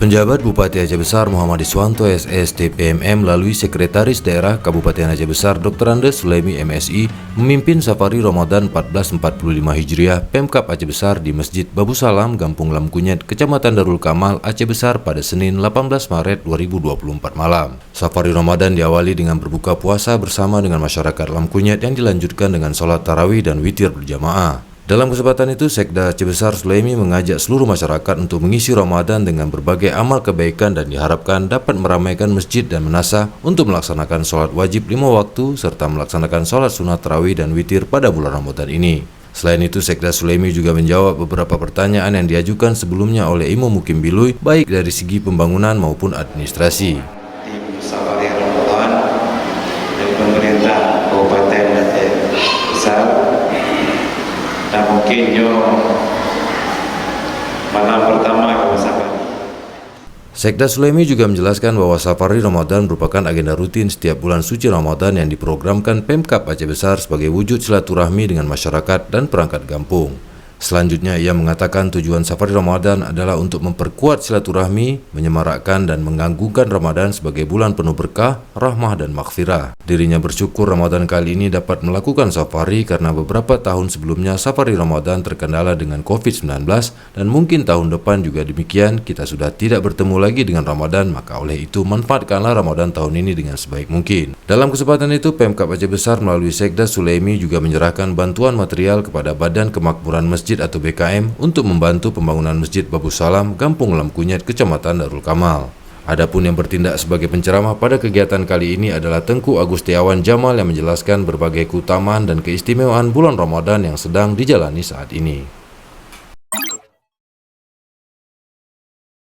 Penjabat Bupati Aceh Besar Muhammad Iswanto SSTPMM melalui Sekretaris Daerah Kabupaten Aceh Besar Dr. Andes Sulemi MSI memimpin safari Ramadan 1445 Hijriah Pemkab Aceh Besar di Masjid Babu Salam, Kampung Lam Kunyit, Kecamatan Darul Kamal, Aceh Besar pada Senin 18 Maret 2024 malam. Safari Ramadan diawali dengan berbuka puasa bersama dengan masyarakat Lam Kunyit yang dilanjutkan dengan sholat tarawih dan witir berjamaah. Dalam kesempatan itu, Sekda Aceh Besar Sulemi mengajak seluruh masyarakat untuk mengisi Ramadan dengan berbagai amal kebaikan dan diharapkan dapat meramaikan masjid dan menasah untuk melaksanakan sholat wajib 5 waktu serta melaksanakan sholat sunat tarawih dan witir pada bulan Ramadan ini. Selain itu, Sekda Sulemi juga menjawab beberapa pertanyaan yang diajukan sebelumnya oleh Imam Mukim Bilui, baik dari segi pembangunan maupun administrasi. Di safari Ramadan dari pemerintah Kabupaten Aceh Besar, dan mungkin malam pertama kalau safari. Sekda Sulemi juga menjelaskan bahwa safari Ramadan merupakan agenda rutin setiap bulan suci Ramadan yang diprogramkan Pemkab Aceh Besar sebagai wujud silaturahmi dengan masyarakat dan perangkat kampung. Selanjutnya, ia mengatakan tujuan safari Ramadan adalah untuk memperkuat silaturahmi, menyemarakkan dan menganggungkan Ramadan sebagai bulan penuh berkah, rahmah dan maghfirah. Dirinya bersyukur Ramadan kali ini dapat melakukan safari karena beberapa tahun sebelumnya safari Ramadan terkendala dengan COVID-19 dan mungkin tahun depan juga demikian. Kita sudah tidak bertemu lagi dengan Ramadan, maka oleh itu manfaatkanlah Ramadan tahun ini dengan sebaik mungkin. Dalam kesempatan itu, Pemkab Aceh Besar melalui Sekda Sulemi juga menyerahkan bantuan material kepada Badan Kemakmuran Masjid atau BKM untuk membantu pembangunan Masjid Babu Salam, Kampung Lam Kunyit, Kecamatan Darul Kamal. Adapun yang bertindak sebagai penceramah pada kegiatan kali ini adalah Tengku Agustiawan Jamal yang menjelaskan berbagai keutamaan dan keistimewaan bulan Ramadan yang sedang dijalani saat ini.